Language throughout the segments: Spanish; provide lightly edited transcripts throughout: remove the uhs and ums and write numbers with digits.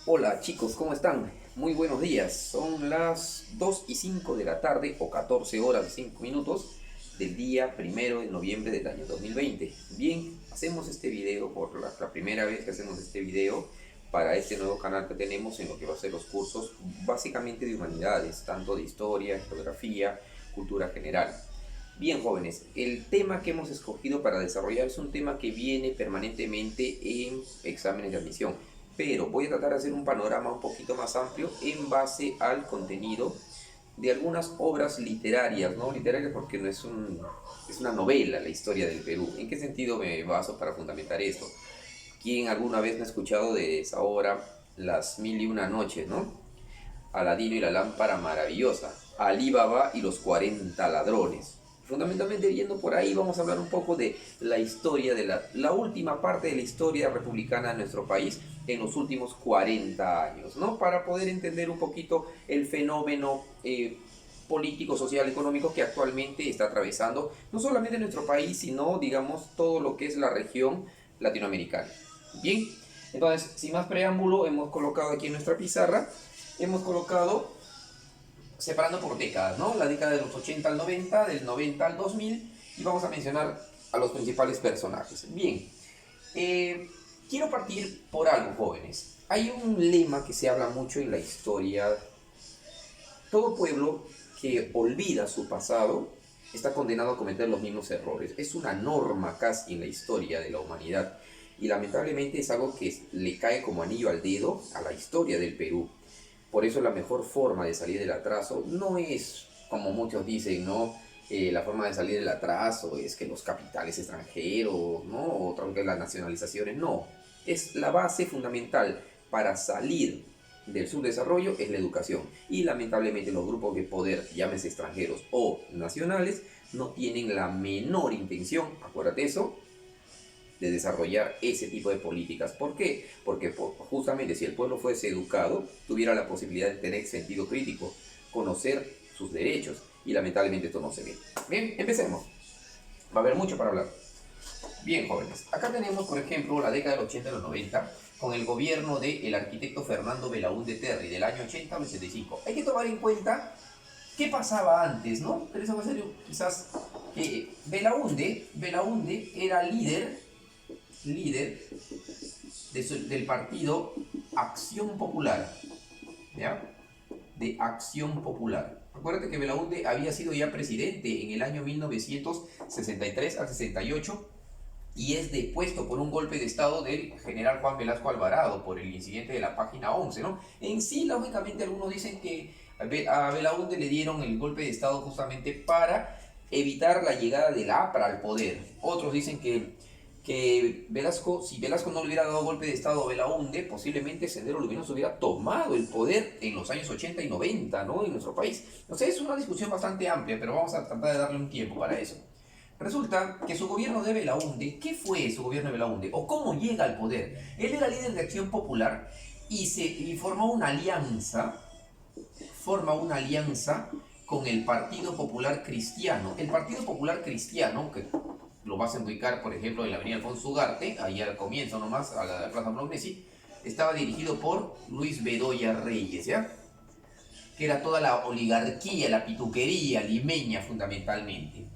Hola chicos, ¿cómo están? Muy buenos días. Son las 2:05 de la tarde o 14 horas y 5 minutos del día 1 de noviembre del año 2020. Bien, hacemos este video por la primera vez que hacemos este video para este nuevo canal que tenemos en lo que va a ser los cursos básicamente de humanidades, tanto de historia, geografía, cultura general. Bien, jóvenes, el tema que hemos escogido para desarrollar es un tema que viene permanentemente en exámenes de admisión, pero voy a tratar de hacer un panorama un poquito más amplio en base al contenido de algunas obras literarias, ¿no? Literarias porque no es una novela la historia del Perú. ¿En qué sentido me baso para fundamentar esto? ¿Quién alguna vez no ha escuchado de esa obra Las Mil y Una Noches, ¿no? Aladino y la lámpara maravillosa, Alí Baba y los 40 ladrones. Fundamentalmente yendo por ahí vamos a hablar un poco de la historia, de la última parte de la historia republicana de nuestro país en los últimos 40 años, ¿no? Para poder entender un poquito el fenómeno político, social, económico que actualmente está atravesando no solamente nuestro país, sino, digamos, todo lo que es la región latinoamericana. Bien, entonces, sin más preámbulo, hemos colocado aquí en nuestra pizarra, hemos colocado separando por décadas, ¿no? La década de los 80 al 90, del 90 al 2000, y vamos a mencionar a los principales personajes. Bien, quiero partir por algo, jóvenes. Hay un lema que se habla mucho en la historia. Todo pueblo que olvida su pasado está condenado a cometer los mismos errores. Es una norma casi en la historia de la humanidad. Y lamentablemente es algo que le cae como anillo al dedo a la historia del Perú. Por eso la mejor forma de salir del atraso no es, como muchos dicen, ¿no? La forma de salir del atraso es que los capitales extranjeros, ¿no? O que las nacionalizaciones, no. Es la base fundamental para salir del subdesarrollo es la educación. Y lamentablemente los grupos de poder, llámese extranjeros o nacionales, no tienen la menor intención, acuérdate eso, de desarrollar ese tipo de políticas. ¿Por qué? Porque justamente si el pueblo fuese educado, tuviera la posibilidad de tener sentido crítico, conocer sus derechos, y lamentablemente esto no se ve. Bien, empecemos. Va a haber mucho para hablar. Bien, jóvenes, acá tenemos, por ejemplo, la década del 80 y los 90, con el gobierno del arquitecto Fernando Belaúnde Terry, del año 80 al 85. Hay que tomar en cuenta qué pasaba antes, ¿no? Pero eso va a ser quizás Belaúnde era líder del partido Acción Popular, ¿ya? De Acción Popular. Acuérdate que Belaúnde había sido ya presidente en el año 1963 al 68 y es depuesto por un golpe de estado del general Juan Velasco Alvarado por el incidente de la página 11, ¿no? En sí, lógicamente, algunos dicen que a Belaúnde le dieron el golpe de estado justamente para evitar la llegada de la APRA al poder. Otros dicen que Velasco, si Velasco no le hubiera dado golpe de estado a Belaúnde, posiblemente Sendero Luminoso hubiera tomado el poder en los años 80 y 90, ¿no? En nuestro país. O sea, es una discusión bastante amplia, pero vamos a tratar de darle un tiempo para eso. Resulta que su gobierno de Belaúnde, ¿qué fue su gobierno de Belaúnde? ¿O cómo llega al poder? Él era líder de Acción Popular y formó una alianza con el Partido Popular Cristiano. El Partido Popular Cristiano, que lo vas a ubicar, por ejemplo, en la avenida Alfonso Ugarte, ahí al comienzo nomás, a la Plaza Blomesi, estaba dirigido por Luis Bedoya Reyes, ¿ya? Que era toda la oligarquía, la pituquería limeña fundamentalmente.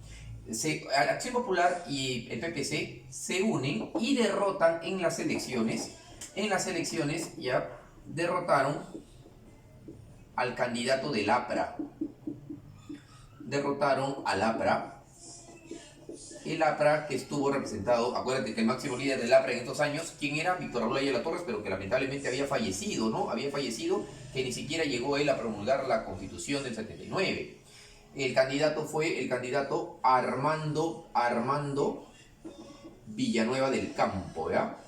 Acción Popular y el PPC se unen y derrotan en las elecciones. En las elecciones ya derrotaron al candidato del APRA. Derrotaron al APRA. El APRA que estuvo representado, acuérdate que el máximo líder del APRA en estos años, ¿quién era? Víctor Abdullah Ayala Torres, pero que lamentablemente había fallecido, ¿no? Había fallecido, que ni siquiera llegó él a promulgar la Constitución del 79. El candidato fue el candidato Armando Villanueva del Campo, ¿ya?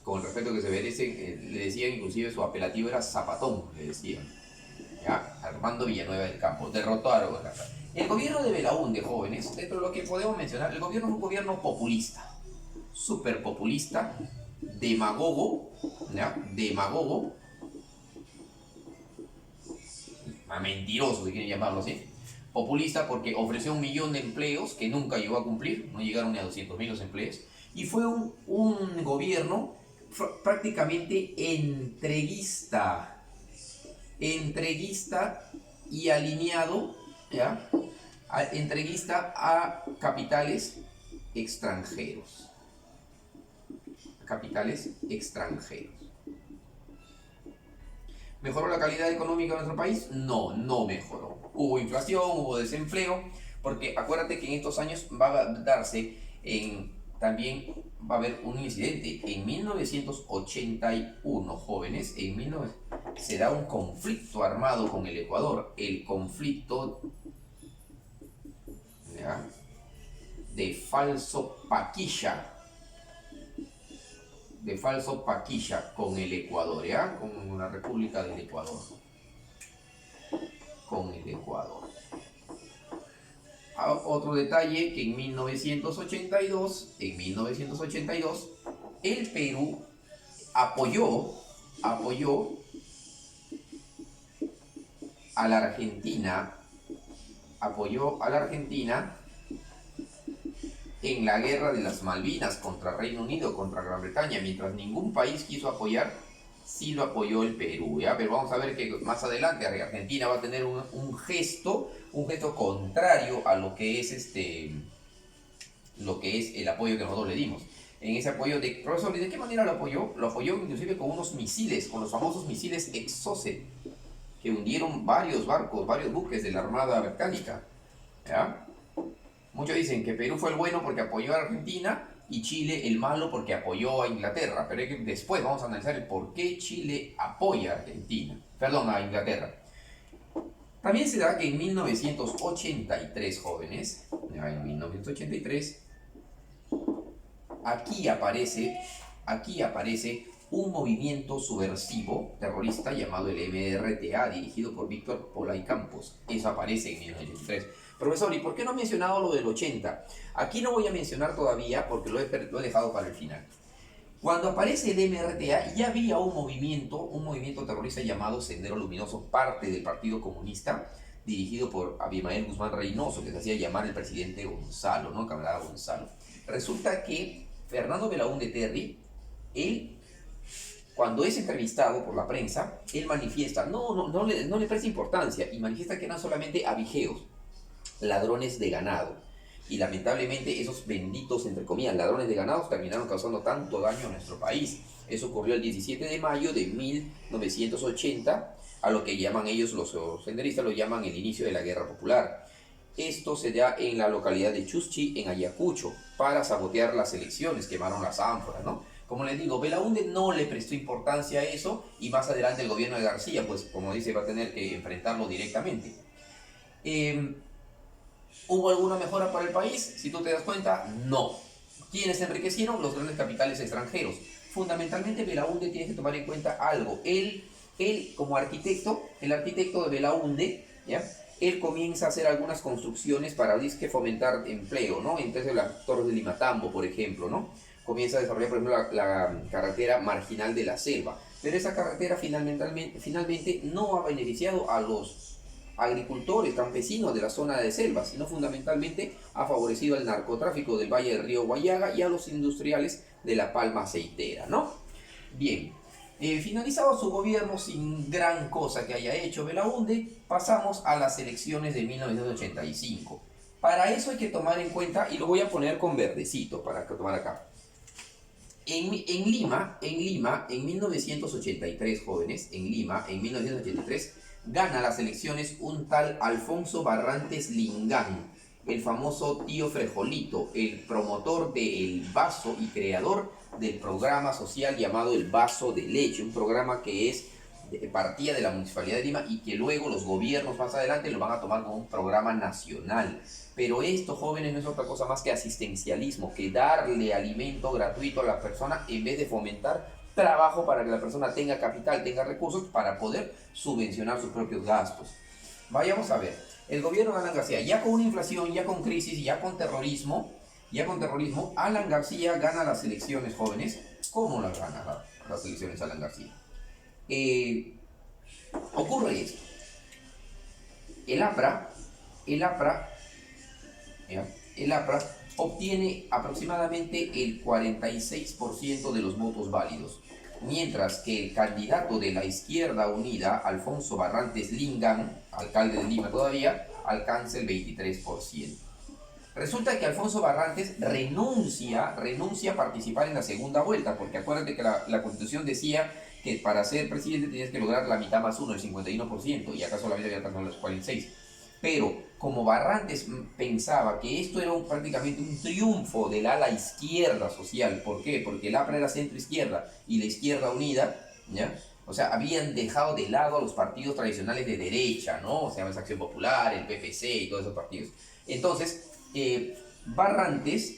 Con el respeto que se merece, le decían, inclusive su apelativo era Zapatón, le decían, ¿ya? Armando Villanueva del Campo, derrotaron a el gobierno de Belaúnde, jóvenes. Dentro de lo que podemos mencionar, el gobierno es un gobierno populista, súper populista, demagogo, ¿ya? Demagogo, mentiroso, si quieren llamarlo así. Populista porque ofreció 1.000.000 de empleos que nunca llegó a cumplir, no llegaron ni a 200.000 los empleos. Y fue un gobierno prácticamente entreguista y alineado, ¿ya? Entreguista a capitales extranjeros. Capitales extranjeros. ¿Mejoró la calidad económica de nuestro país? No, no mejoró. Hubo inflación, hubo desempleo, porque acuérdate que en estos años va a darse también va a haber un incidente. En 1981, jóvenes, se da un conflicto armado con el Ecuador. El conflicto, ¿ya?, de Falso Paquilla. Con el Ecuador, ¿ya? Con la República del Ecuador. Con el Ecuador. Otro detalle, que en 1982, el Perú apoyó a la Argentina, en la guerra de las Malvinas contra Reino Unido, contra Gran Bretaña, mientras ningún país quiso apoyar, sí lo apoyó el Perú, ¿ya? Pero vamos a ver que más adelante Argentina va a tener un gesto contrario a lo que es el apoyo que nosotros le dimos. En ese apoyo profesor, ¿de qué manera lo apoyó? Lo apoyó inclusive con unos misiles, con los famosos misiles Exocet, que hundieron varios buques de la Armada Británica, ¿ya? Muchos dicen que Perú fue el bueno porque apoyó a Argentina y Chile el malo porque apoyó a Inglaterra. Pero después vamos a analizar el por qué Chile apoya a Inglaterra. También se da que en 1983, jóvenes, en 1983, aquí aparece un movimiento subversivo terrorista llamado el MRTA, dirigido por Víctor Polay Campos. Eso aparece en 1983. Profesor, ¿y por qué no he mencionado lo del 80? Aquí no voy a mencionar todavía porque lo he dejado para el final. Cuando aparece el MRTA, ya había un movimiento terrorista llamado Sendero Luminoso, parte del Partido Comunista, dirigido por Abimael Guzmán Reynoso, que se hacía llamar el presidente Gonzalo, ¿no? Camarada Gonzalo. Resulta que Fernando Belaúnde Terry, él, cuando es entrevistado por la prensa, él manifiesta, no le presta importancia, y manifiesta que eran solamente abigeos, ladrones de ganado. Y lamentablemente esos benditos, entre comillas, ladrones de ganado terminaron causando tanto daño a nuestro país. Eso ocurrió el 17 de mayo de 1980, a lo que llaman ellos, los senderistas, lo llaman el inicio de la Guerra Popular. Esto se da en la localidad de Chuschi, en Ayacucho, para sabotear las elecciones, quemaron las ánforas, ¿no? Como les digo, Belaúnde no le prestó importancia a eso, y más adelante el gobierno de García, pues como dice, va a tener que enfrentarlo directamente. ¿Hubo alguna mejora para el país? Si tú te das cuenta, no. ¿Quiénes se enriquecieron? Los grandes capitales extranjeros. Fundamentalmente, Belaúnde tiene que tomar en cuenta algo. Él como arquitecto, el arquitecto de Belaúnde, ¿ya?, él comienza a hacer algunas construcciones para fomentar empleo, ¿no? Entonces las torres de Limatambo, por ejemplo, ¿no? Comienza a desarrollar, por ejemplo, la carretera marginal de la selva. Pero esa carretera finalmente no ha beneficiado a los agricultores, campesinos de la zona de selva, sino fundamentalmente ha favorecido al narcotráfico del valle del río Guayaga y a los industriales de la palma aceitera, ¿no? Bien, finalizado su gobierno sin gran cosa que haya hecho Belaúnde, pasamos a las elecciones de 1985. Para eso hay que tomar en cuenta, y lo voy a poner con verdecito para tomar acá. En Lima, en 1983, jóvenes, en 1983, gana las elecciones un tal Alfonso Barrantes Lingán, el famoso tío Frejolito, el promotor del vaso y creador del programa social llamado el Vaso de Leche, un programa que partía de la Municipalidad de Lima y que luego los gobiernos más adelante lo van a tomar como un programa nacional. Pero esto, jóvenes, no es otra cosa más que asistencialismo, que darle alimento gratuito a la persona en vez de fomentar trabajo para que la persona tenga capital, tenga recursos para poder subvencionar sus propios gastos. Vayamos a ver, el gobierno de Alan García, ya con una inflación, ya con crisis, ya con terrorismo, Alan García gana las elecciones, jóvenes. ¿Cómo las gana las elecciones Alan García? Ocurre esto. El APRA obtiene aproximadamente el 46% de los votos válidos, mientras que el candidato de la Izquierda Unida, Alfonso Barrantes Lingán, alcalde de Lima todavía, alcanza el 23%. Resulta que Alfonso Barrantes renuncia a participar en la segunda vuelta, porque acuérdate que la Constitución decía que para ser presidente tenías que lograr la mitad más uno, el 51%, y acá solamente había alcanzado los 46%. Pero como Barrantes pensaba que esto era prácticamente un triunfo del ala izquierda social, ¿por qué? Porque el APRA era centro izquierda y la Izquierda Unida, ¿ya? O sea, habían dejado de lado a los partidos tradicionales de derecha, ¿no? O sea, la Acción Popular, el PPC y todos esos partidos. Entonces, Barrantes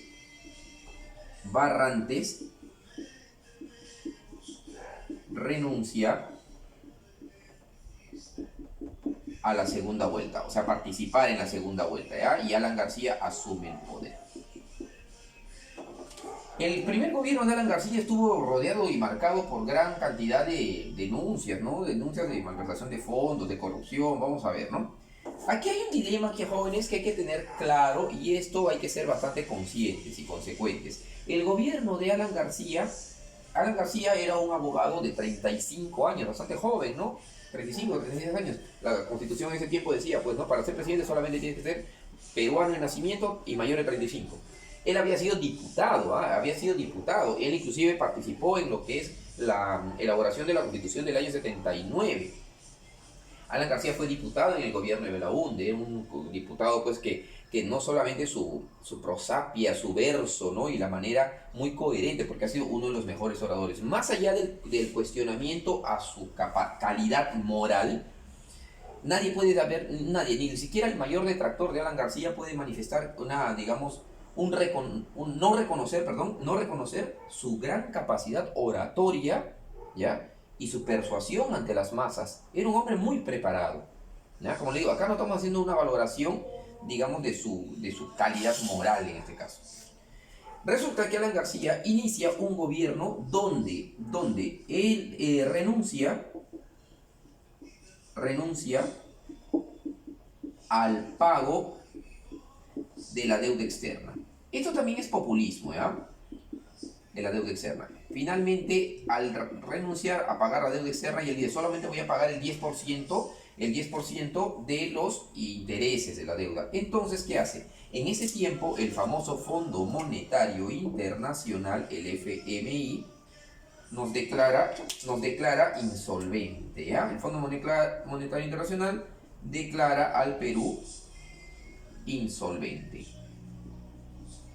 renuncia a la segunda vuelta, o sea, participar en la segunda vuelta, ¿ya? Y Alan García asume el poder. El primer gobierno de Alan García estuvo rodeado y marcado por gran cantidad de denuncias, ¿no? Denuncias de malversación de fondos, de corrupción, vamos a ver, ¿no? Aquí hay un dilema que, jóvenes, que hay que tener claro, y esto hay que ser bastante conscientes y consecuentes. El gobierno de Alan García era un abogado de 35 años, bastante joven, ¿no? 35, 36 años. La Constitución en ese tiempo decía, pues, ¿no? Para ser presidente solamente tienes que ser peruano de nacimiento y mayor de 35. Él había sido diputado, Él inclusive participó en lo que es la elaboración de la Constitución del año 79. Alan García fue diputado en el gobierno de Belaúnde, un diputado pues que no solamente su prosapia, su verso, ¿no? Y la manera muy coherente, porque ha sido uno de los mejores oradores. Más allá del cuestionamiento a su calidad moral, nadie, ni siquiera el mayor detractor de Alan García puede manifestar no reconocer su gran capacidad oratoria, ¿ya? Y su persuasión ante las masas. Era un hombre muy preparado, ¿ya? Como le digo, acá no estamos haciendo una valoración, digamos, de su calidad moral en este caso. Resulta que Alan García inicia un gobierno donde él renuncia al pago de la deuda externa. Esto también es populismo, ¿ya? De la deuda externa. Finalmente, al renunciar a pagar la deuda externa, y él dice, solamente voy a pagar el 10% de los intereses de la deuda. Entonces, ¿qué hace? En ese tiempo, el famoso Fondo Monetario Internacional, el FMI, nos declara insolvente, ¿ya? El Fondo Monetario Internacional declara al Perú insolvente.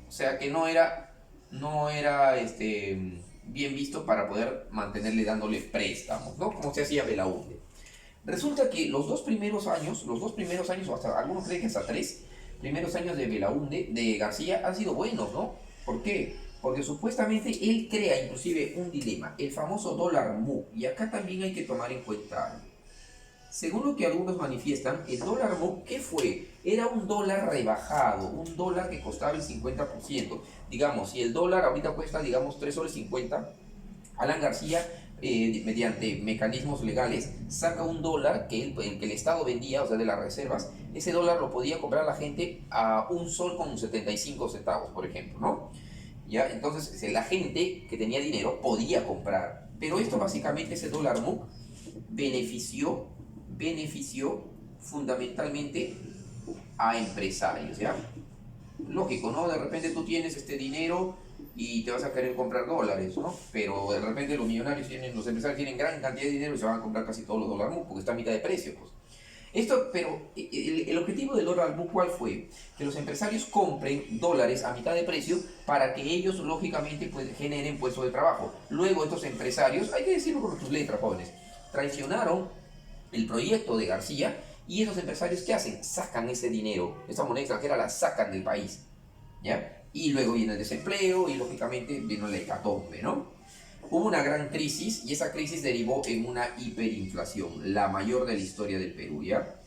O sea que no era bien visto para poder mantenerle dándole préstamos, ¿no? Como se hacía Belaúnde. Resulta que los dos primeros años, o hasta algunos creen que hasta 3 primeros años de Belaúnde, de García, han sido buenos, ¿no? ¿Por qué? Porque supuestamente él crea inclusive un dilema, el famoso dólar MU, y acá también hay que tomar en cuenta algo. Según lo que algunos manifiestan, el dólar MU, ¿qué fue? Era un dólar rebajado, un dólar que costaba el 50%. Digamos, si el dólar ahorita cuesta, digamos, 3,50 soles, Alan García, mediante mecanismos legales, saca un dólar que el Estado vendía, o sea, de las reservas. Ese dólar lo podía comprar la gente a 1,75 soles, por ejemplo, ¿no? ¿Ya? Entonces, la gente que tenía dinero podía comprar. Pero esto básicamente, ese dólar MU, benefició fundamentalmente a empresarios, ¿ya? Lógico, ¿no? De repente tú tienes este dinero y te vas a querer comprar dólares, ¿no? Pero de repente los empresarios tienen gran cantidad de dinero y se van a comprar casi todos los dólares porque está a mitad de precio, pues. Pero el objetivo del dólar MU, ¿cuál fue? Que los empresarios compren dólares a mitad de precio para que ellos, lógicamente, pues, generen puestos de trabajo. Luego estos empresarios, hay que decirlo con tus letras, jóvenes, traicionaron el proyecto de García, y esos empresarios, ¿qué hacen? Sacan ese dinero, esa moneda extranjera la sacan del país, ¿ya? Y luego viene el desempleo y lógicamente vino la hecatombe, ¿no? Hubo una gran crisis y esa crisis derivó en una hiperinflación, la mayor de la historia del Perú, ¿ya?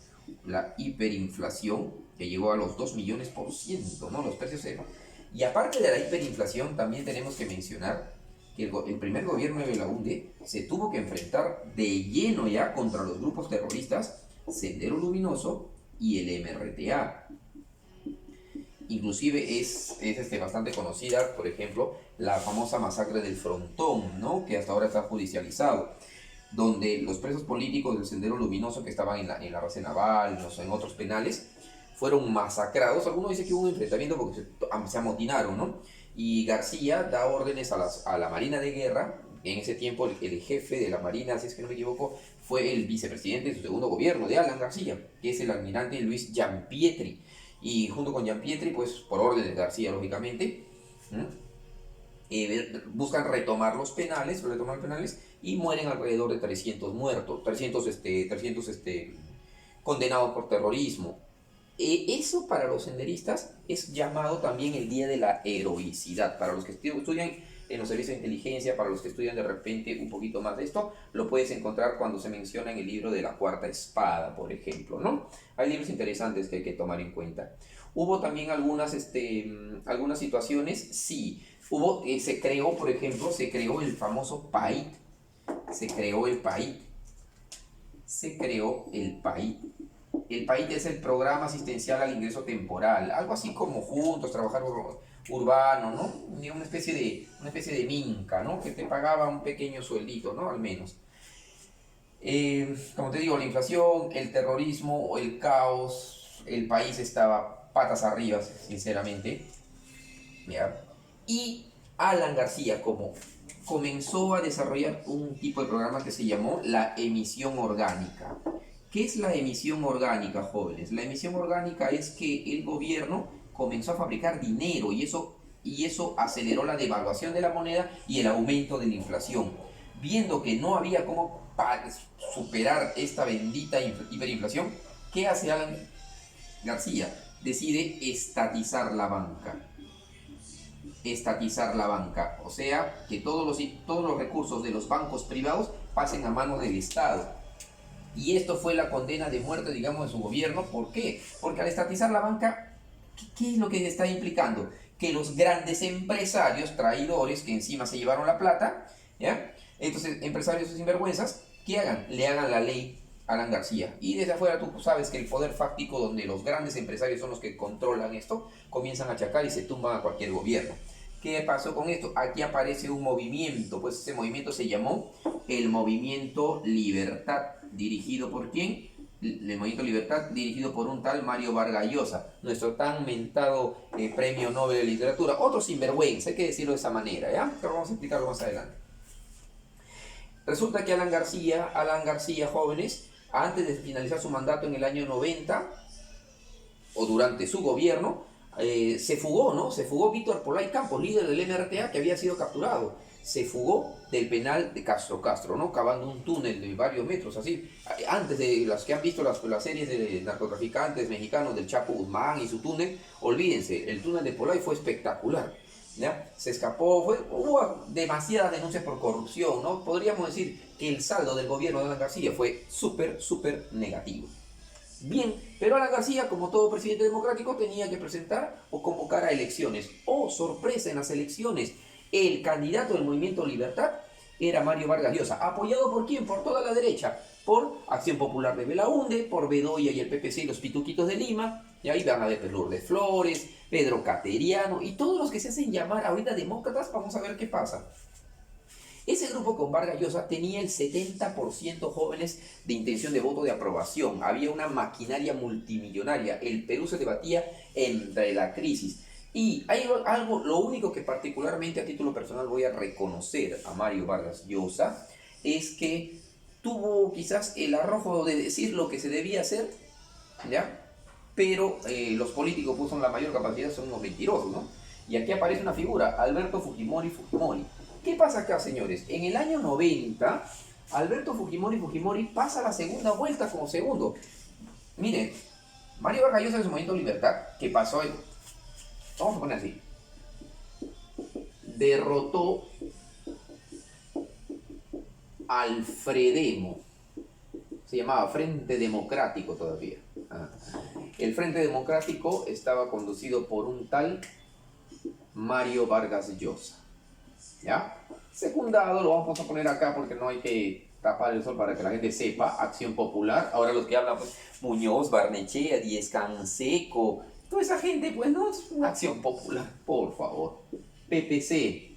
La hiperinflación que llegó a los 2 millones%, ¿no? Los precios eran. Y aparte de la hiperinflación, también tenemos que mencionar que el primer gobierno de Belaúnde se tuvo que enfrentar de lleno ya contra los grupos terroristas Sendero Luminoso y el MRTA. Inclusive bastante conocida, por ejemplo, la famosa masacre del Frontón, ¿no? Que hasta ahora está judicializado, donde los presos políticos del Sendero Luminoso que estaban en la base naval, no sé, en otros penales, fueron masacrados. Algunos dicen que hubo un enfrentamiento porque se amotinaron, ¿no? Y García da órdenes a la Marina de Guerra. En ese tiempo el jefe de la Marina, si es que no me equivoco, fue el vicepresidente de su segundo gobierno, de Alan García, que es el almirante Luis Giampietri. Y junto con Giampietri, pues por orden de García, lógicamente, buscan retomar los penales, y mueren alrededor de 300 muertos, 300 condenados por terrorismo. Eso para los senderistas es llamado también el Día de la Heroicidad. Para los que estudian en los servicios de inteligencia, para los que estudian de repente un poquito más de esto, lo puedes encontrar cuando se menciona en el libro de la Cuarta Espada, por ejemplo, ¿no? Hay libros interesantes que hay que tomar en cuenta. Hubo también algunas situaciones, sí. Se creó, por ejemplo, el famoso PAIT. Se creó el PAIT. El PAIT es el Programa Asistencial al Ingreso Temporal, algo así como Juntos, Trabajar Urbano, ¿no? Una especie de minca, ¿no? Que te pagaba un pequeño sueldito, ¿no? Al menos. Como te digo, la inflación, el terrorismo, el caos, el país estaba patas arriba, sinceramente. ¿Ya? Y Alan García, como comenzó a desarrollar un tipo de programa que se llamó la emisión orgánica. ¿Qué es la emisión orgánica, jóvenes? La emisión orgánica es que el gobierno comenzó a fabricar dinero y eso aceleró la devaluación de la moneda y el aumento de la inflación. Viendo que no había cómo superar esta bendita hiperinflación, ¿qué hace Alan García? Decide estatizar la banca. O sea, que todos los recursos de los bancos privados pasen a manos del Estado. Y esto fue la condena de muerte, digamos, de su gobierno. ¿Por qué? Porque al estatizar la banca, ¿qué es lo que está implicando? Que los grandes empresarios, traidores, que encima se llevaron la plata, ¿ya? Entonces, empresarios sinvergüenzas, ¿qué hagan? Le hagan la ley a Alan García. Y desde afuera tú sabes que el poder fáctico, donde los grandes empresarios son los que controlan esto, comienzan a achacar y se tumban a cualquier gobierno. ¿Qué pasó con esto? Aquí aparece un movimiento, pues ese movimiento se llamó el Movimiento Libertad. ¿Dirigido por quién? El Movimiento Libertad, dirigido por un tal Mario Vargas Llosa, nuestro tan mentado premio Nobel de Literatura. Otro sinvergüenza, hay que decirlo de esa manera, ¿ya? Pero vamos a explicarlo más adelante. Resulta que Alan García, jóvenes, antes de finalizar su mandato en el año 90, o durante su gobierno, se fugó, ¿no? Se fugó Víctor Polay Campos, líder del MRTA, que había sido capturado. Se fugó del penal de Castro, ¿no? Cavando un túnel de varios metros, así. Antes de las que han visto las series de narcotraficantes mexicanos del Chapo Guzmán y su túnel, olvídense, el túnel de Polay fue espectacular, ¿ya? Se escapó, hubo demasiadas denuncias por corrupción, ¿no? Podríamos decir que el saldo del gobierno de Alan García fue súper negativo. Bien, pero Alan García, como todo presidente democrático, tenía que presentar o convocar a elecciones. ¡Oh, sorpresa! En las elecciones, el candidato del Movimiento Libertad era Mario Vargas Llosa. ¿Apoyado por quién? Por toda la derecha. Por Acción Popular de Belaúnde, por Bedoya y el PPC y los Pituquitos de Lima. Y ahí van a ver Lourdes Flores, Pedro Cateriano y todos los que se hacen llamar ahorita demócratas. Vamos a ver qué pasa. Ese grupo con Vargas Llosa tenía el 70% jóvenes de intención de voto de aprobación. Había una maquinaria multimillonaria. El Perú se debatía entre la crisis. Y hay algo, lo único que particularmente a título personal voy a reconocer a Mario Vargas Llosa es que tuvo quizás el arrojo de decir lo que se debía hacer, ¿ya? Pero los políticos pues son la mayor capacidad, son unos mentirosos, ¿no? Y aquí aparece una figura, Alberto Fujimori. ¿Qué pasa acá, señores? En el año 90, Alberto Fujimori pasa la segunda vuelta como segundo. Miren, Mario Vargas Llosa en su Movimiento Libertad, que pasó, vamos a poner así, derrotó al Fredemo. Se llamaba Frente Democrático todavía. El Frente Democrático estaba conducido por un tal Mario Vargas Llosa. ¿Ya? Secundado, lo vamos a poner acá porque no hay que tapar el sol para que la gente sepa, Acción Popular. Ahora los que hablan, pues, Muñoz, Barnechea, Díez Canseco, Toda esa gente, pues no es una acción popular, por favor. PPC,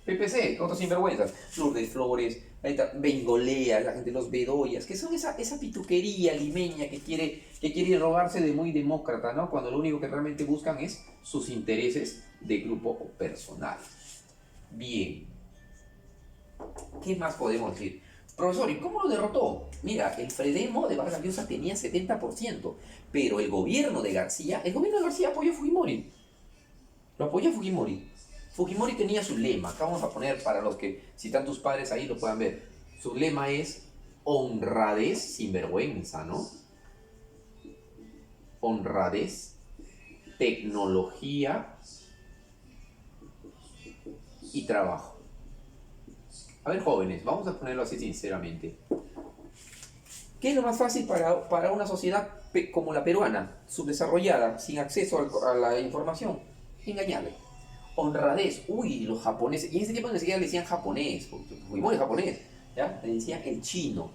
PPC, otros sinvergüenzas. Lourdes Flores, ahí está, Bengolea, la gente de los Bedoyas, que son esa pituquería limeña que quiere rogarse de muy demócrata, ¿no? Cuando lo único que realmente buscan es sus intereses de grupo o personal. Bien, ¿qué más podemos decir? Profesor, ¿y cómo lo derrotó? Mira, el Fredemo de Vargas Llosa tenía 70%, pero el gobierno de García apoyó a Fujimori. Lo apoyó a Fujimori. Fujimori tenía su lema, acá vamos a poner para los que, si están tus padres ahí, lo puedan ver. Su lema es honradez sin vergüenza, ¿no? Honradez, tecnología y trabajo. A ver, jóvenes, vamos a ponerlo así sinceramente. ¿Qué es lo más fácil para una sociedad como la peruana, subdesarrollada, sin acceso a la información? Engañarle. Honradez, uy, los japoneses, y en ese tiempo ni siquiera le decían japonés, porque Fujimori es japonés, ¿ya? Le decían el chino.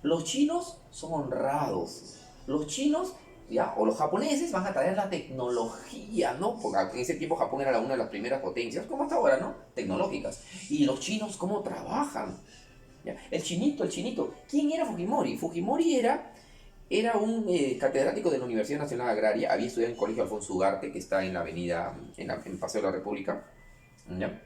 Los chinos son honrados. Los chinos, ¿ya? O los japoneses van a traer la tecnología, ¿no? Porque en ese tiempo Japón era una de las primeras potencias, como hasta ahora, ¿no? Tecnológicas. Y los chinos, ¿cómo trabajan? ¿Ya? El chinito. ¿Quién era Fujimori? Fujimori era un catedrático de la Universidad Nacional Agraria, había estudiado en el Colegio Alfonso Ugarte, que está en la avenida, en Paseo de la República, ¿ya?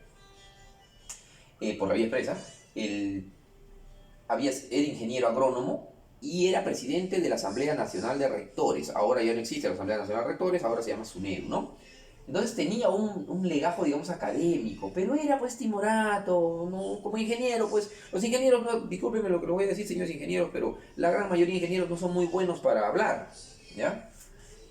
Por la vía expresa. Era ingeniero agrónomo y era presidente de la Asamblea Nacional de Rectores. Ahora ya no existe la Asamblea Nacional de Rectores, ahora se llama SUNEDU, ¿no? Entonces tenía un legajo, digamos, académico, pero era pues timorato, ¿no? Como ingeniero, pues los ingenieros, no, discúlpenme lo que lo voy a decir, señores ingenieros, pero la gran mayoría de ingenieros no son muy buenos para hablar, ¿ya?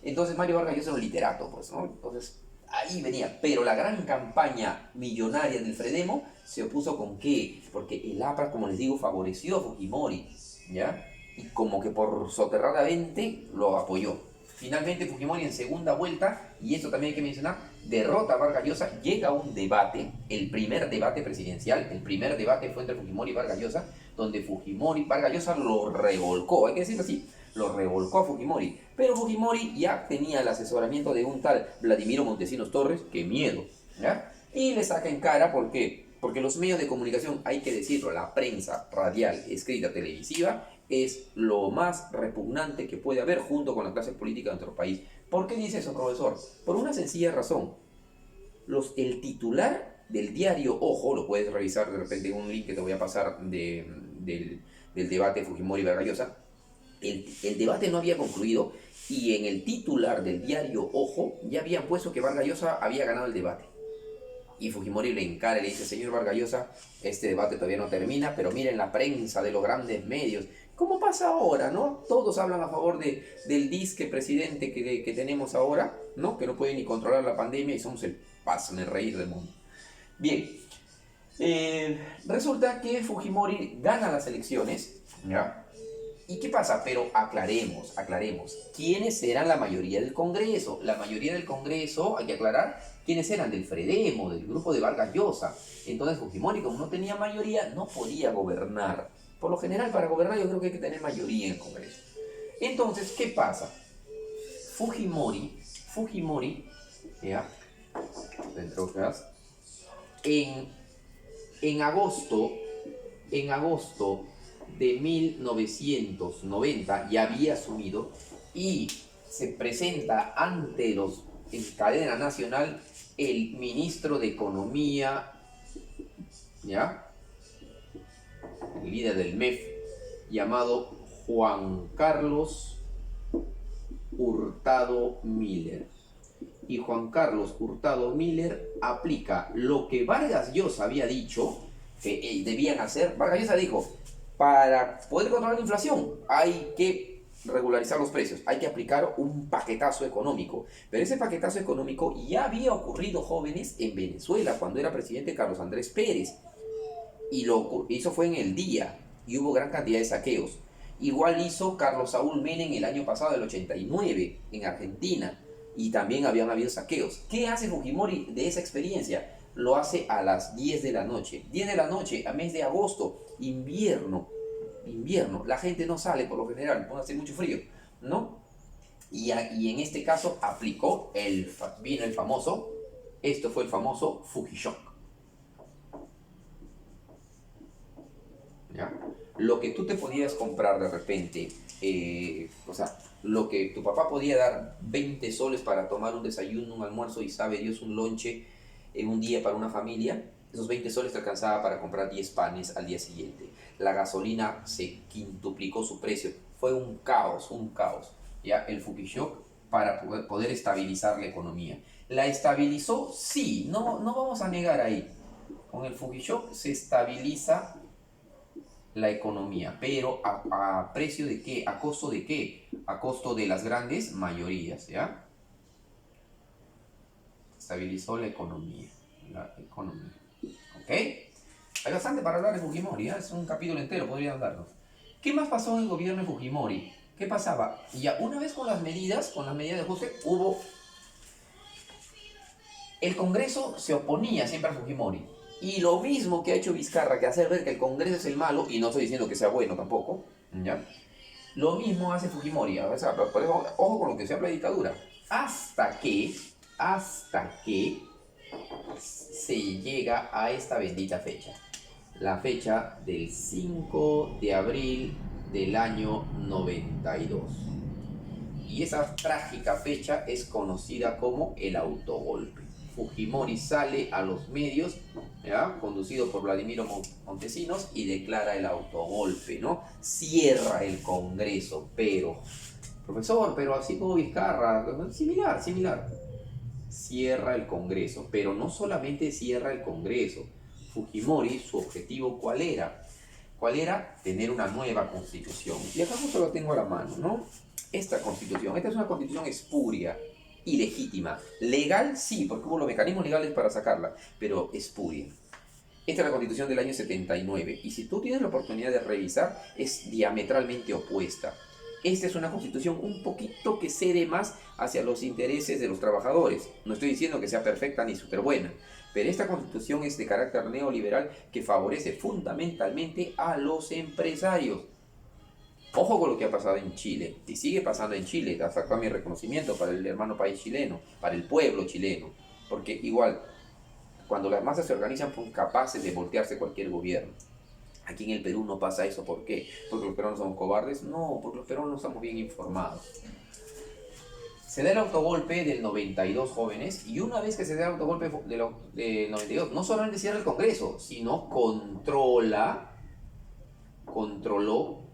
Entonces Mario Vargas Llosa era un literato, pues, ¿no? Entonces ahí venía, pero la gran campaña millonaria del Fredemo se opuso ¿con qué? Porque el APRA, como les digo, favoreció a Fujimori, ¿ya? Y como que por soterradamente lo apoyó. Finalmente Fujimori en segunda vuelta, y esto también hay que mencionar, derrota a Vargas Llosa, llega a un debate, el primer debate presidencial, el primer debate fue entre Fujimori y Vargas Llosa, donde Vargas Llosa lo revolcó, hay que decirlo así, lo revolcó a Fujimori, pero Fujimori ya tenía el asesoramiento de un tal Vladimiro Montesinos Torres, que miedo, ¿ya? Y le saca en cara, ¿por qué? Porque los medios de comunicación, hay que decirlo, la prensa radial, escrita, televisiva, es lo más repugnante que puede haber junto con la clase política de nuestro país. ¿Por qué dice eso, profesor? Por una sencilla razón. El titular del diario Ojo, lo puedes revisar de repente en un link que te voy a pasar del debate Fujimori-Vargas Llosa, el debate no había concluido y en el titular del diario Ojo ya habían puesto que Vargas Llosa había ganado el debate. Y Fujimori le encara y le dice, señor Vargas Llosa, este debate todavía no termina, pero miren la prensa de los grandes medios. ¿Cómo pasa ahora, no? Todos hablan a favor del disque presidente que tenemos ahora, ¿no? Que no puede ni controlar la pandemia y somos el reír del mundo. Bien, resulta que Fujimori gana las elecciones, ¿ya? ¿Y qué pasa? Pero aclaremos. ¿Quiénes eran la mayoría del Congreso? La mayoría del Congreso, hay que aclarar, ¿quiénes eran? Del Fredemo, del grupo de Vargas Llosa. Entonces Fujimori, como no tenía mayoría, no podía gobernar. Por lo general, para gobernar yo creo que hay que tener mayoría en el Congreso. Entonces, ¿qué pasa? Fujimori, ¿ya? Dentro en agosto de 1990 ya había asumido y se presenta en cadena nacional el ministro de Economía, ¿ya? El líder del MEF, llamado Juan Carlos Hurtado Miller. Y Juan Carlos Hurtado Miller aplica lo que Vargas Llosa había dicho que debían hacer. Vargas Llosa dijo, para poder controlar la inflación hay que regularizar los precios, hay que aplicar un paquetazo económico. Pero ese paquetazo económico ya había ocurrido, jóvenes, en Venezuela, cuando era presidente Carlos Andrés Pérez. Y lo hizo fue en el día, y hubo gran cantidad de saqueos. Igual hizo Carlos Saúl Menem el año pasado, el 89, en Argentina, y también habían habido saqueos. ¿Qué hace Fujimori de esa experiencia? Lo hace a las 10 de la noche. 10 de la noche, a mes de agosto, invierno. La gente no sale por lo general, puede hacer mucho frío, ¿no? Y en este caso aplicó vino el famoso, esto fue el famoso Fujishock. ¿Ya? Lo que tú te podías comprar de repente, o sea, lo que tu papá podía dar 20 soles para tomar un desayuno, un almuerzo y sabe Dios un lonche en un día para una familia, esos 20 soles te alcanzaba para comprar 10 panes al día siguiente. La gasolina se quintuplicó su precio, fue un caos, ¿ya? El Fujishock para poder estabilizar la economía. ¿La estabilizó? Sí, no vamos a negar ahí. Con el Fujishock se estabiliza la economía, pero a precio de qué, a costo de qué, a costo de las grandes mayorías, ¿ya? Estabilizó la economía, ¿ok? Hay bastante para hablar de Fujimori, ¿ya? Es un capítulo entero, podría darlo. ¿Qué más pasó en el gobierno de Fujimori? ¿Qué pasaba? Ya una vez con las medidas de ajuste, el Congreso se oponía siempre a Fujimori. Y lo mismo que ha hecho Vizcarra, que hacer ver que el Congreso es el malo, y no estoy diciendo que sea bueno tampoco, ¿ya? Lo mismo hace Fujimori, o sea, por eso, ojo con lo que se habla de dictadura. Hasta que se llega a esta bendita fecha. La fecha del 5 de abril del año 92. Y esa trágica fecha es conocida como el autogolpe. Fujimori sale a los medios, ¿ya? Conducido por Vladimiro Montesinos, y declara el autogolpe, ¿no? Cierra el Congreso, profesor, pero así como Vizcarra, similar. Cierra el Congreso, pero no solamente cierra el Congreso. Fujimori, su objetivo, ¿cuál era? Tener una nueva constitución. Y acá justo lo tengo a la mano, ¿no? Esta es una constitución espuria, ilegítima. Legal, sí, porque hubo los mecanismos legales para sacarla, pero espuria. Esta es la constitución del año 79, y si tú tienes la oportunidad de revisar, es diametralmente opuesta. Esta es una constitución un poquito que cede más hacia los intereses de los trabajadores. No estoy diciendo que sea perfecta ni súper buena, pero esta constitución es de carácter neoliberal que favorece fundamentalmente a los empresarios. Ojo con lo que ha pasado en Chile, y sigue pasando en Chile, hasta acá mi reconocimiento para el hermano país chileno, para el pueblo chileno, porque igual, cuando las masas se organizan, son capaces de voltearse cualquier gobierno. Aquí en el Perú no pasa eso, ¿por qué? ¿Porque los peruanos somos cobardes? No, porque los peruanos no estamos bien informados. Se da el autogolpe del 92, jóvenes, y una vez que se da el autogolpe del 92, no solamente cierra el Congreso, sino controló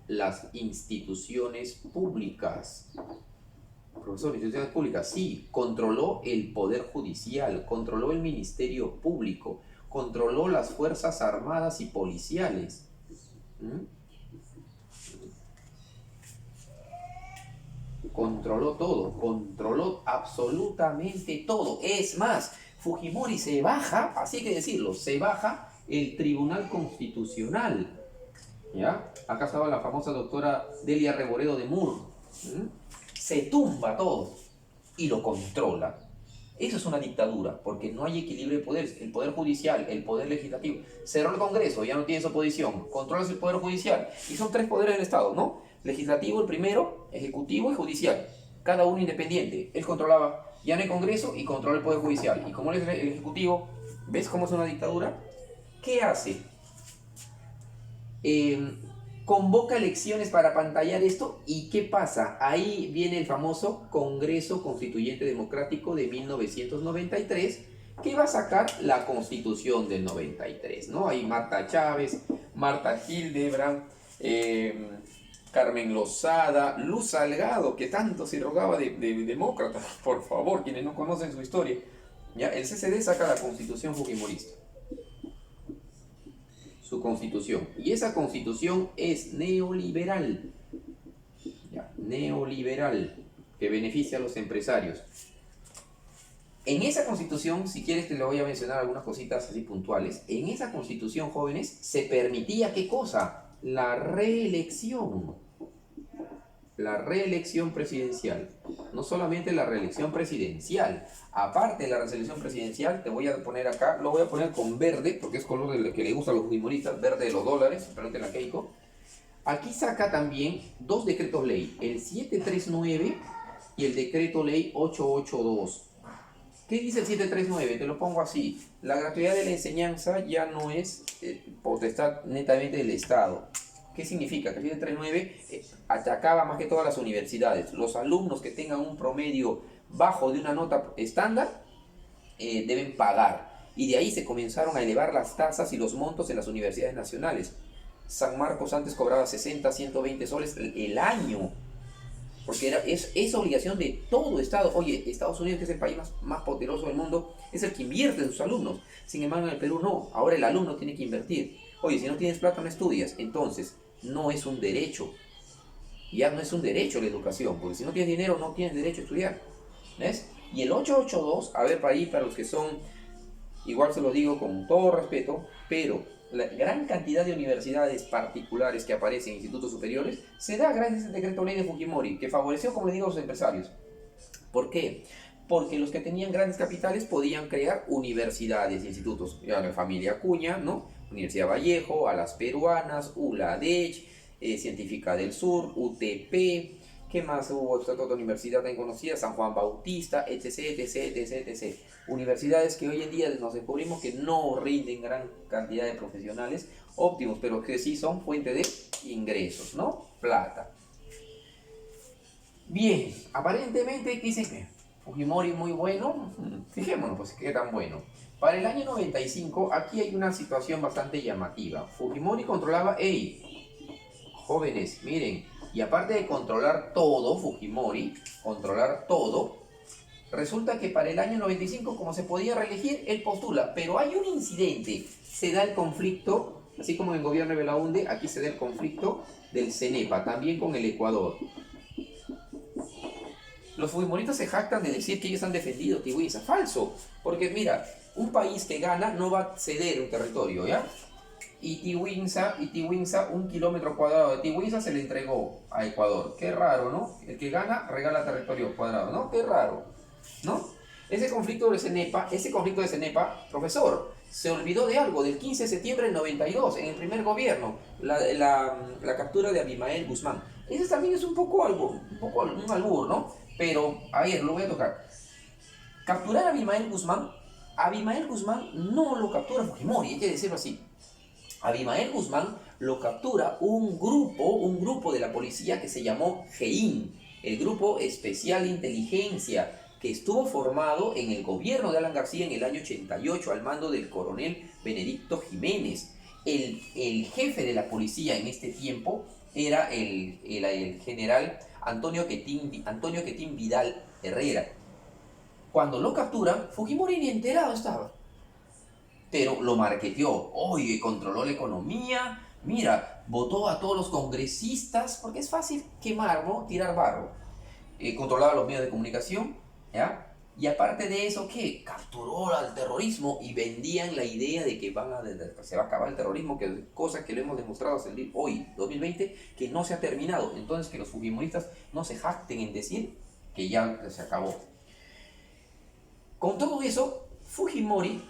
las instituciones públicas. Profesor, instituciones públicas, sí, controló el Poder Judicial, controló el Ministerio Público, controló las Fuerzas Armadas y Policiales. Controló todo, controló absolutamente todo. Es más, Fujimori se baja, así hay que decirlo, se baja el Tribunal Constitucional. ¿Ya? Acá estaba la famosa doctora Delia Reboredo de Moore. Se tumba todo y lo controla. Eso es una dictadura, porque no hay equilibrio de poderes. El poder judicial, el poder legislativo. Cerró el Congreso, ya no tienes oposición. Controlas el poder judicial. Y son 3 poderes del Estado, ¿no? Legislativo el primero, ejecutivo y judicial. Cada uno independiente. Él controlaba, ya no hay Congreso y controla el poder judicial. Y como él es el ejecutivo, ¿ves cómo es una dictadura? ¿Qué hace? Convoca elecciones para apantallar esto, y ¿qué pasa? Ahí viene el famoso Congreso Constituyente Democrático de 1993, que va a sacar la Constitución del 93, ¿no? Hay Marta Chávez, Marta Hildebrand, Carmen Lozada, Luz Salgado, que tanto se rogaba de demócrata, por favor, quienes no conocen su historia. ¿Ya? El CCD saca la Constitución fujimorista. Su constitución, y esa constitución es neoliberal, ¿ya? Neoliberal, que beneficia a los empresarios. En esa constitución, si quieres te le voy a mencionar algunas cositas así puntuales. En esa constitución, jóvenes, se permitía, ¿qué cosa? La reelección presidencial. No solamente la reelección presidencial, aparte de la reelección presidencial, te voy a poner acá, lo voy a poner con verde, porque es color del que le gusta a los fujimoristas, verde de los dólares, pregúntenle a Keiko. Aquí saca también 2 decretos ley, el 739 y el decreto ley 882. ¿Qué dice el 739? Te lo pongo así. La gratuidad de la enseñanza ya no es potestad netamente del Estado. ¿Qué significa? Que el 739 atacaba más que todas las universidades. Los alumnos que tengan un promedio bajo de una nota estándar deben pagar. Y de ahí se comenzaron a elevar las tasas y los montos en las universidades nacionales. San Marcos antes cobraba 60, 120 soles el año. Porque es obligación de todo Estado. Oye, Estados Unidos, que es el país más poderoso del mundo, es el que invierte en sus alumnos. Sin embargo, en el Perú no. Ahora el alumno tiene que invertir. Oye, si no tienes plata, no estudias. Entonces, no es un derecho. Ya no es un derecho la educación. Porque si no tienes dinero, no tienes derecho a estudiar. ¿Ves? Y el 882, a ver, para los que son, igual se lo digo con todo respeto, pero la gran cantidad de universidades particulares que aparecen en institutos superiores se da gracias al decreto ley de Fujimori, que favoreció, como le digo, a los empresarios. ¿Por qué? Porque los que tenían grandes capitales podían crear universidades, institutos. Ya la familia Acuña, ¿no? Universidad Vallejo, a las peruanas, ULADECH, Científica del Sur, UTP. ¿Qué más hubo? Esta otra universidad tan conocida, San Juan Bautista, etc, etc, etc, etc. Universidades que hoy en día nos descubrimos que no rinden gran cantidad de profesionales óptimos, pero que sí son fuente de ingresos, ¿no? Plata. Bien, aparentemente dicen que Fujimori muy bueno. Fijémonos, pues, qué tan bueno. Para el año 95, aquí hay una situación bastante llamativa. Fujimori controlaba, jóvenes, miren, y aparte de controlar todo, Fujimori, controlar todo, resulta que para el año 95, como se podía reelegir, él postula, pero hay un incidente, se da el conflicto, así como en el gobierno de Belaúnde, aquí se da el conflicto del CENEPA, también con el Ecuador. Los fujimoristas se jactan de decir que ellos han defendido Tiwisa, falso, porque mira, un país que gana no va a ceder un territorio, ¿ya? Y Tiwisa, 1 kilómetro cuadrado de Tiwisa se le entregó a Ecuador. Qué raro, ¿no? El que gana regala territorio cuadrado, ¿no? Qué raro, ¿no? Ese conflicto de CENEPA, profesor, se olvidó de algo, del 15 de septiembre del 92, en el primer gobierno, la captura de Abimael Guzmán. Ese también es un poco un albur, ¿no? Pero, a ver, lo voy a tocar. Capturar a Abimael Guzmán no lo captura Fujimori, hay que decirlo así. Abimael Guzmán lo captura un grupo de la policía que se llamó GEIN, el Grupo Especial de Inteligencia, que estuvo formado en el gobierno de Alan García en el año 88 al mando del coronel Benedicto Jiménez. El jefe de la policía en este tiempo era el general Antonio Quetín Vidal Herrera. Cuando lo capturan, Fujimori ni enterado estaba. Pero lo marketeó, oye, controló la economía, mira, votó a todos los congresistas, porque es fácil quemar, ¿no? Tirar barro. Controlaba los medios de comunicación, ¿ya? Y aparte de eso, ¿qué? Capturó al terrorismo y vendían la idea de que se va a acabar el terrorismo, que cosa que lo hemos demostrado hasta hoy, 2020, que no se ha terminado. Entonces que los fujimoristas no se jacten en decir que ya se acabó. Con todo eso, Fujimori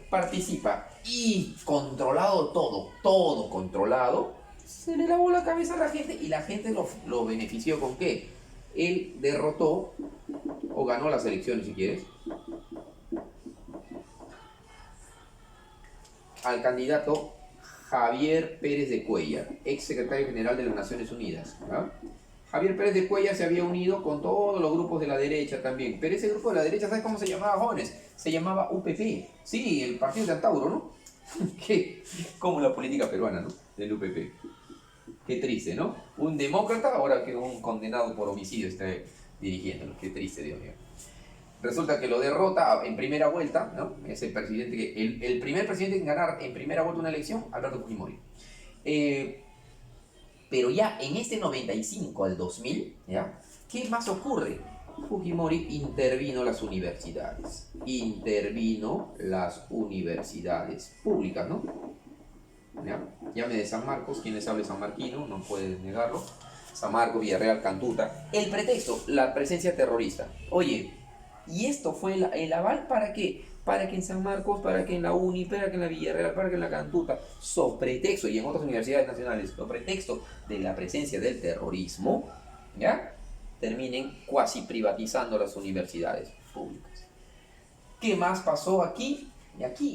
participa y controlado todo controlado, se le lavó la cabeza a la gente y la gente lo benefició ¿con qué? Él derrotó o ganó las elecciones, si quieres, al candidato Javier Pérez de Cuellar, ex secretario general de las Naciones Unidas, ¿no? Javier Pérez de Cuellar se había unido con todos los grupos de la derecha también. Pero ese grupo de la derecha, ¿sabes cómo se llamaba, jóvenes? Se llamaba UPP. Sí, el partido de Antauro, ¿no? Como la política peruana, ¿no? Del UPP. Qué triste, ¿no? Un demócrata, ahora que un condenado por homicidio está dirigiéndolo. Qué triste, Dios mío. Resulta que lo derrota en primera vuelta, ¿no? Es el presidente el primer presidente en ganar en primera vuelta una elección, Alberto Fujimori. Pero ya en este 95 al 2000, ¿ya? ¿Qué más ocurre? Fujimori intervino las universidades públicas, ¿no? ¿Ya? Llame de San Marcos, quien les hable sanmarquino, no puede negarlo. San Marcos, Villarreal, Cantuta. El pretexto, la presencia terrorista. Oye, ¿y esto fue el aval para qué? Para que en San Marcos, para que en la UNI, para que en la Villarreal, para que en la Cantuta, sobre pretexto, y en otras universidades nacionales, sobre pretexto de la presencia del terrorismo, ¿ya? terminen cuasi privatizando las universidades públicas. ¿Qué más pasó aquí?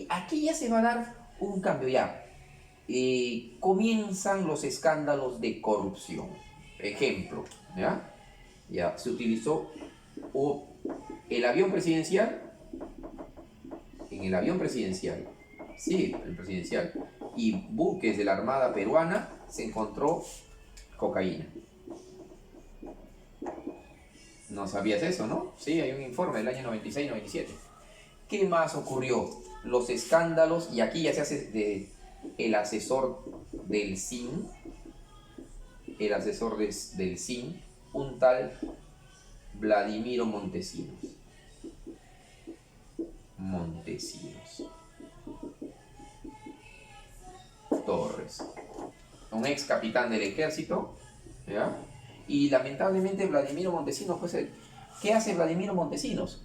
Aquí ya se va a dar un cambio ya. Comienzan los escándalos de corrupción. Ejemplo, ya se utilizó el avión presidencial. En el avión presidencial, sí, el presidencial, y buques de la Armada peruana se encontró cocaína. ¿No sabías eso, no? Sí, hay un informe del año 96-97. ¿Qué más ocurrió? Los escándalos, y aquí ya se hace el asesor del CIN, un tal Vladimiro Montesinos. Torres, un ex capitán del ejército, ¿ya? Y lamentablemente Vladimiro Montesinos, pues, ¿qué hace Vladimiro Montesinos?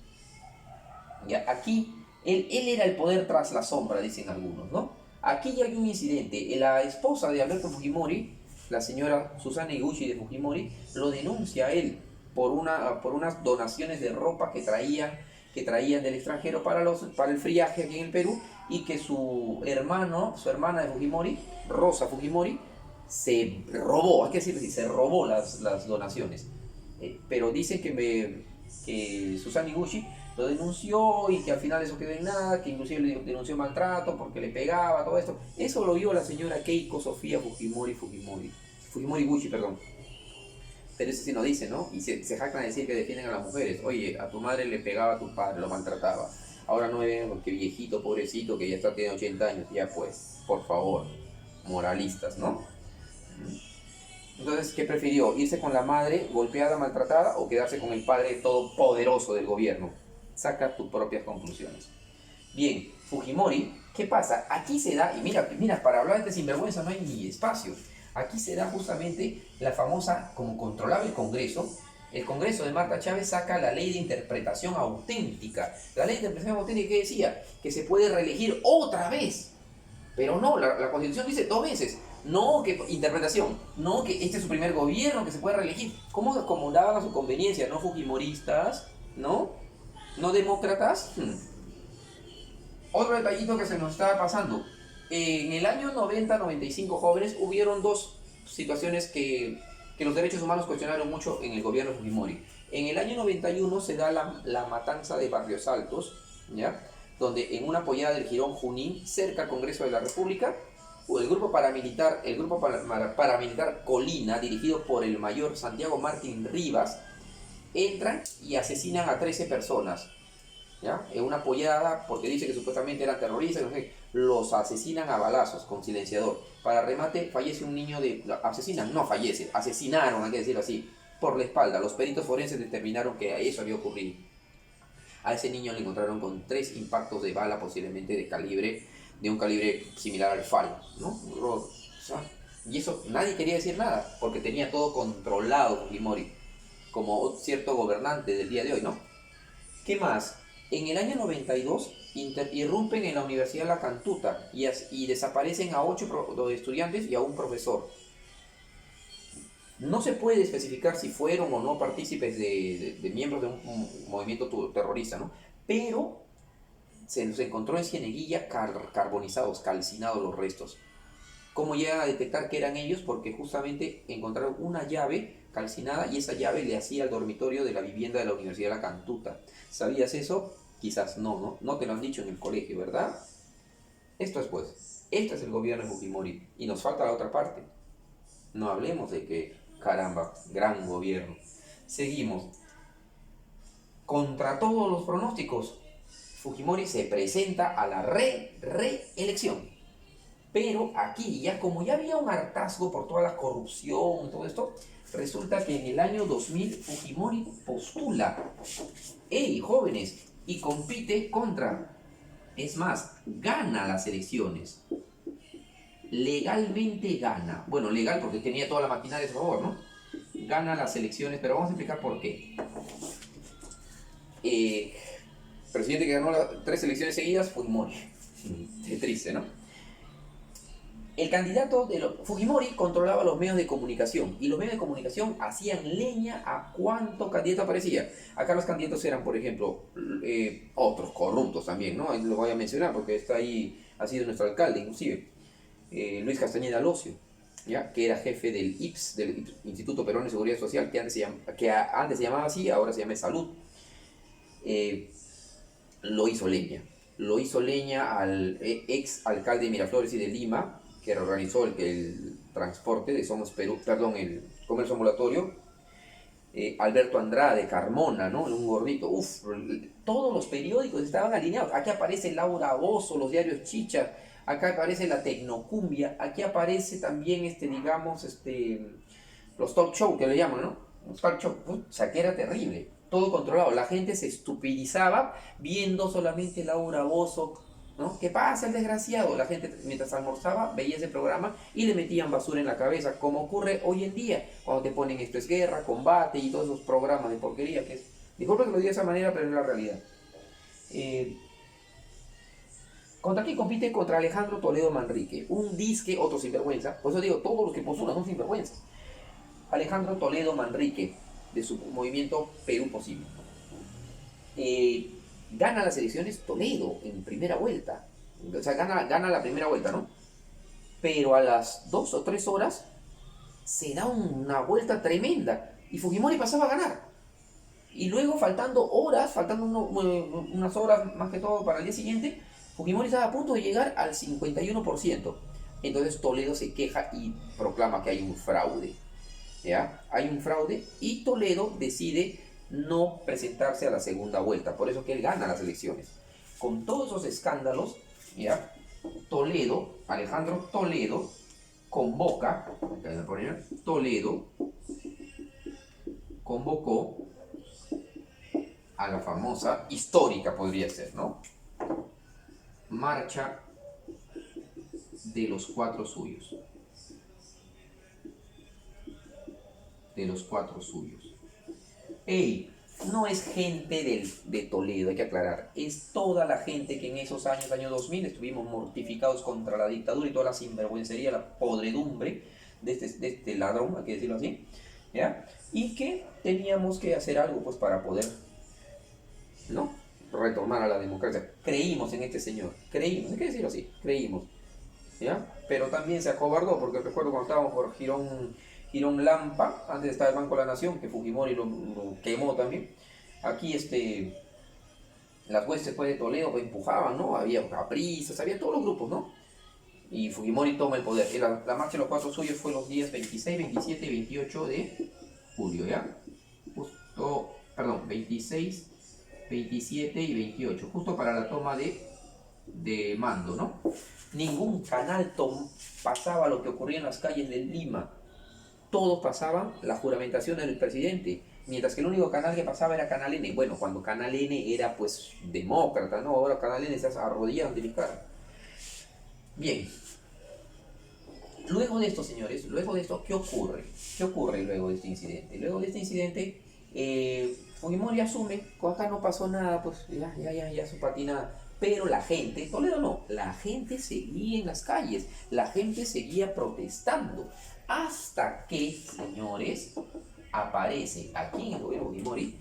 Ya, aquí, él era el poder tras la sombra, dicen algunos, ¿no? Aquí ya hay un incidente. La esposa de Alberto Fujimori, la señora Susana Higuchi de Fujimori, lo denuncia a él por unas donaciones de ropa que traían del extranjero para el friaje aquí en el Perú, y que su hermana de Fujimori, Rosa Fujimori, se robó, hay que decirlo así, se robó las donaciones. Pero dicen que Susana Higuchi lo denunció y que al final eso quedó en nada, que inclusive le denunció maltrato porque le pegaba, todo esto. Eso lo vio la señora Keiko Sofía Fujimori Higuchi, perdón. Pero eso sí no dice, ¿no? Y se jactan de decir que defienden a las mujeres. Oye, a tu madre le pegaba a tu padre, lo maltrataba. Ahora no me ven porque viejito, pobrecito, que ya tiene 80 años. Ya pues, por favor, moralistas, ¿no? Entonces, ¿qué prefirió? ¿Irse con la madre golpeada, maltratada, o quedarse con el padre todopoderoso del gobierno? Saca tus propias conclusiones. Bien, Fujimori, ¿qué pasa? Aquí se da, y mira, para hablar de sinvergüenza no hay ni espacio. Aquí se da justamente la famosa, como controlaba el Congreso de Marta Chávez saca la ley de interpretación auténtica. La ley de interpretación auténtica, ¿qué decía? Que se puede reelegir otra vez. Pero no, la Constitución dice 2 veces. No, que interpretación. No, que este es su primer gobierno, que se puede reelegir. ¿Cómo acomodaban a su conveniencia? ¿No fujimoristas? ¿No? ¿No demócratas? Otro detallito que se nos estaba pasando. En el año 90-95, jóvenes, hubieron 2 situaciones que los derechos humanos cuestionaron mucho en el gobierno de Fujimori. En el año 91 se da la matanza de Barrios Altos, ¿ya? Donde en una pollada del Jirón Junín, cerca al Congreso de la República, el grupo paramilitar Colina, dirigido por el mayor Santiago Martín Rivas, entran y asesinan a 13 personas. ¿Ya? En una pollada, porque dice que supuestamente eran terroristas, no sé, los asesinan a balazos con silenciador. Para remate, fallece un niño asesinaron, hay que decirlo así, por la espalda. Los peritos forenses determinaron que eso había ocurrido. A ese niño le encontraron con 3 impactos de bala, posiblemente de un calibre similar al FAL, ¿no? Y eso nadie quería decir nada, porque tenía todo controlado Fujimori, como cierto gobernante del día de hoy, ¿no? ¿Qué más? En el año 92 irrumpen en la Universidad La Cantuta y desaparecen a 8 estudiantes y a un profesor. No se puede especificar si fueron o no partícipes de miembros de un movimiento terrorista, ¿no? Pero se los encontró en Cieneguilla carbonizados, calcinados los restos. ¿Cómo llegan a detectar que eran ellos? Porque justamente encontraron una llave calcinada y esa llave le hacía al dormitorio de la vivienda de la Universidad de La Cantuta. ¿Sabías eso? Quizás no te lo han dicho en el colegio, ¿verdad? Esto es el gobierno de Fujimori y nos falta la otra parte. No hablemos de que, caramba, gran gobierno. Seguimos. Contra todos los pronósticos, Fujimori se presenta a la reelección. Pero aquí, como ya había un hartazgo por toda la corrupción y todo esto, resulta que en el año 2000 Fujimori postula, jóvenes, y compite es más, gana las elecciones. Legalmente gana. Bueno, legal porque tenía toda la maquinaria a su favor, ¿no? Gana las elecciones, pero vamos a explicar por qué. Presidente que ganó 3 elecciones seguidas, Fujimori. Es triste, ¿no? El candidato de Fujimori controlaba los medios de comunicación y los medios de comunicación hacían leña a cuánto candidato aparecía. Acá los candidatos eran, por ejemplo, otros corruptos también, ¿no? Lo voy a mencionar porque está ahí, ha sido nuestro alcalde inclusive, Luis Castañeda Locio, ¿ya? Que era jefe del IPS, del Instituto Peruano de Seguridad Social, que antes se llamaba así, ahora se llama Salud. Lo hizo leña. Lo hizo leña al ex alcalde de Miraflores y de Lima, que reorganizó el transporte de Somos Perú, perdón, el comercio ambulatorio, Alberto Andrade, Carmona, ¿no? Un gordito, todos los periódicos estaban alineados. Aquí aparece Laura Bozzo, los diarios Chicha, acá aparece la Tecnocumbia, aquí aparece también, los talk show que le llaman, ¿no? Los talk show, o sea, que era terrible, todo controlado. La gente se estupidizaba viendo solamente Laura Bozzo, ¿no? ¿Qué pasa el desgraciado? La gente mientras almorzaba veía ese programa y le metían basura en la cabeza, como ocurre hoy en día, cuando te ponen Esto es Guerra, Combate y todos esos programas de porquería que es. Disculpa que lo diga de esa manera, pero es la realidad. ¿Contra quién compite? Contra Alejandro Toledo Manrique, un disque, otro sinvergüenza. Por eso digo, todos los que postulan son sinvergüenzas. Alejandro Toledo Manrique, de su movimiento Perú Posible. Gana las elecciones Toledo en primera vuelta. O sea, gana la primera vuelta, ¿no? Pero a las 2 o 3 horas se da una vuelta tremenda y Fujimori pasaba a ganar. Y luego, faltando unas horas más que todo para el día siguiente, Fujimori estaba a punto de llegar al 51%. Entonces Toledo se queja y proclama que hay un fraude. ¿Ya? Hay un fraude y Toledo decide no presentarse a la segunda vuelta. Por eso que él gana las elecciones. Con todos esos escándalos, ¿ya? Alejandro Toledo convocó a la famosa, histórica podría ser, ¿no? Marcha de los cuatro suyos. ¡Ey! No es gente de Toledo, hay que aclarar. Es toda la gente que en esos años 2000, estuvimos mortificados contra la dictadura y toda la sinvergüencería, la podredumbre de este ladrón, hay que decirlo así, ¿ya? Y que teníamos que hacer algo pues para poder, ¿no?, retornar a la democracia. Creímos en este señor, hay que decirlo así, creímos, ¿ya? Pero también se acobardó, porque recuerdo cuando estábamos por Girón Lampa, antes de estar el Banco de la Nación, que Fujimori lo quemó también. Aquí las huestes después de Toledo pues, empujaban, ¿no? Había caprisas, había todos los grupos, ¿no? Y Fujimori toma el poder. La marcha de los cuatro suyos fue los días 26, 27 y 28 de julio, ¿ya? 26, 27 y 28, justo para la toma de mando, ¿no? Ningún canal pasaba lo que ocurría en las calles de Lima. Todos pasaban la juramentación del presidente, mientras que el único canal que pasaba era Canal N. Bueno, cuando Canal N era pues demócrata, ¿no? Ahora Canal N se arrodilla ante mi cara. Bien. Luego de esto, señores, ¿qué ocurre? ¿Qué ocurre luego de este incidente? Luego de este incidente, Fujimori asume, acá no pasó nada, pues ya su patinada. Pero la gente, Toledo no, la gente seguía en las calles, la gente seguía protestando. Hasta que, señores, aparece aquí en el gobierno Fujimori, y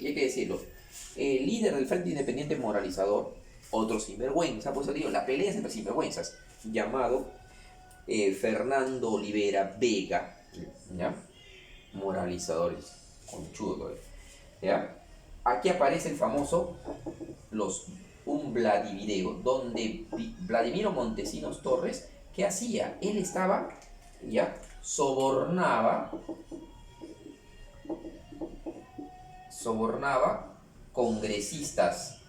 hay que decirlo, el líder del Frente Independiente Moralizador, otro sinvergüenza, pues digo, la pelea es entre sinvergüenzas, llamado Fernando Olivera Vega, ¿ya? Moralizadores, conchudo, ¿ya? Aquí aparece el famoso, un Vladivideo, donde Vladimiro Montesinos Torres, ¿qué hacía? Él estaba, ya, sobornaba congresistas,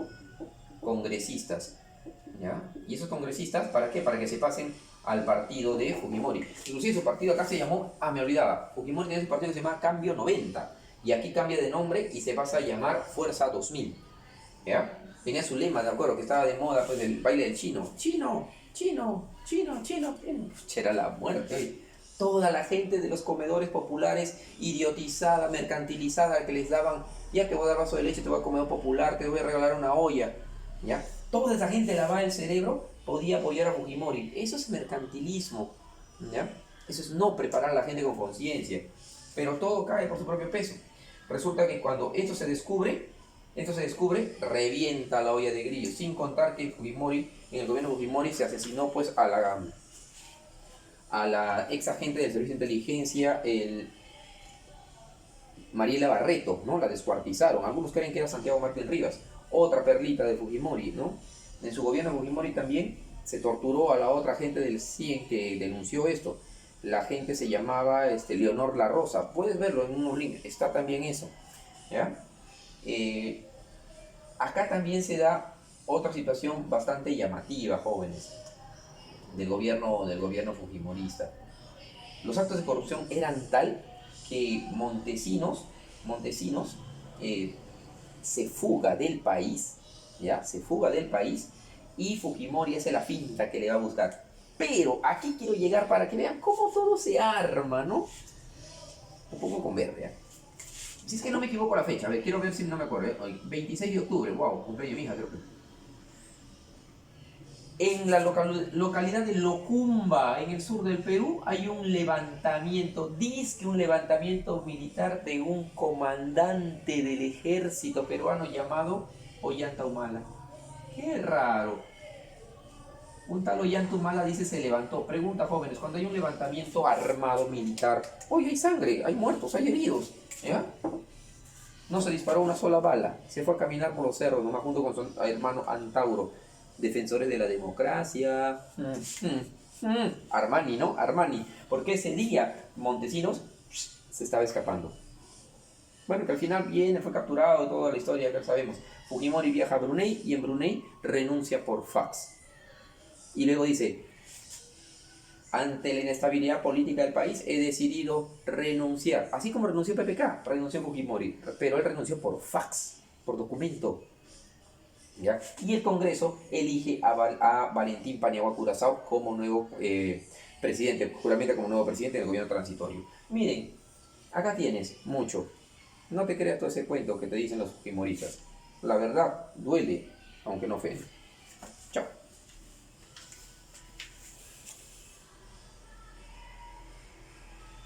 ¿ya? Y esos congresistas, ¿para qué? Para que se pasen al partido de Fujimori. Inclusive su partido acá se llamó, me olvidaba, Fujimori tenía su partido que se llama Cambio 90, y aquí cambia de nombre y se pasa a llamar Fuerza 2000, ¿ya? Tenía su lema, de acuerdo, que estaba de moda, pues, el baile del chino. Chino. Era la muerte. Toda la gente de los comedores populares, idiotizada, mercantilizada, que les daban, ya te voy a dar vaso de leche, te voy a comedor popular, te voy a regalar una olla, ¿ya? Toda esa gente lavaba el cerebro podía apoyar a Fujimori. Eso es mercantilismo, ¿ya? Eso es no preparar a la gente con conciencia. Pero todo cae por su propio peso. Resulta que cuando esto se descubre, revienta la olla de grillo. Sin contar que Fujimori, en el gobierno de Fujimori se asesinó pues a la ex agente del servicio de inteligencia, Mariela Barreto, ¿no? La descuartizaron. Algunos creen que era Santiago Martín Rivas, otra perlita de Fujimori, ¿no? En su gobierno Fujimori también se torturó a la otra gente del CIEN que denunció esto. La gente se llamaba Leonor La Rosa. Puedes verlo en unos links, está también eso, ¿ya? Acá también se da otra situación bastante llamativa, jóvenes, del gobierno fujimorista. Los actos de corrupción eran tal que Montesinos se fuga del país, ¿ya? Se fuga del país y Fujimori hace la finta que le va a buscar. Pero aquí quiero llegar para que vean cómo todo se arma, ¿no? Un poco con verde, ¿eh? Si es que no me equivoco la fecha, a ver, quiero ver si no me acuerdo. Hoy, 26 de octubre, wow, cumpleaños de mi hija, creo que. En la localidad de Locumba, en el sur del Perú, hay un levantamiento, dizque un levantamiento militar de un comandante del ejército peruano llamado Ollanta Humala. Qué raro. Un tal Ollanta Humala dice se levantó. Pregunta, jóvenes, cuando hay un levantamiento armado militar, oye, hay sangre, hay muertos, hay heridos, ¿ya? No se disparó una sola bala, se fue a caminar por los cerros, nomás junto con su hermano Antauro, defensores de la democracia. Armani, ¿no? Armani. Porque ese día Montesinos se estaba escapando. Bueno, que al final viene, fue capturado, toda la historia que sabemos. Fujimori viaja a Brunei y en Brunei renuncia por fax. Y luego dice, ante la inestabilidad política del país he decidido renunciar. Así como renunció PPK, renunció Fujimori, pero él renunció por fax, por documento. ¿Ya? Y el Congreso elige a Valentín Paniagua Curaçao como nuevo presidente, juramenta como nuevo presidente del gobierno transitorio. Miren, acá tienes mucho. No te creas todo ese cuento que te dicen los fujimoristas. La verdad duele, aunque no ofende.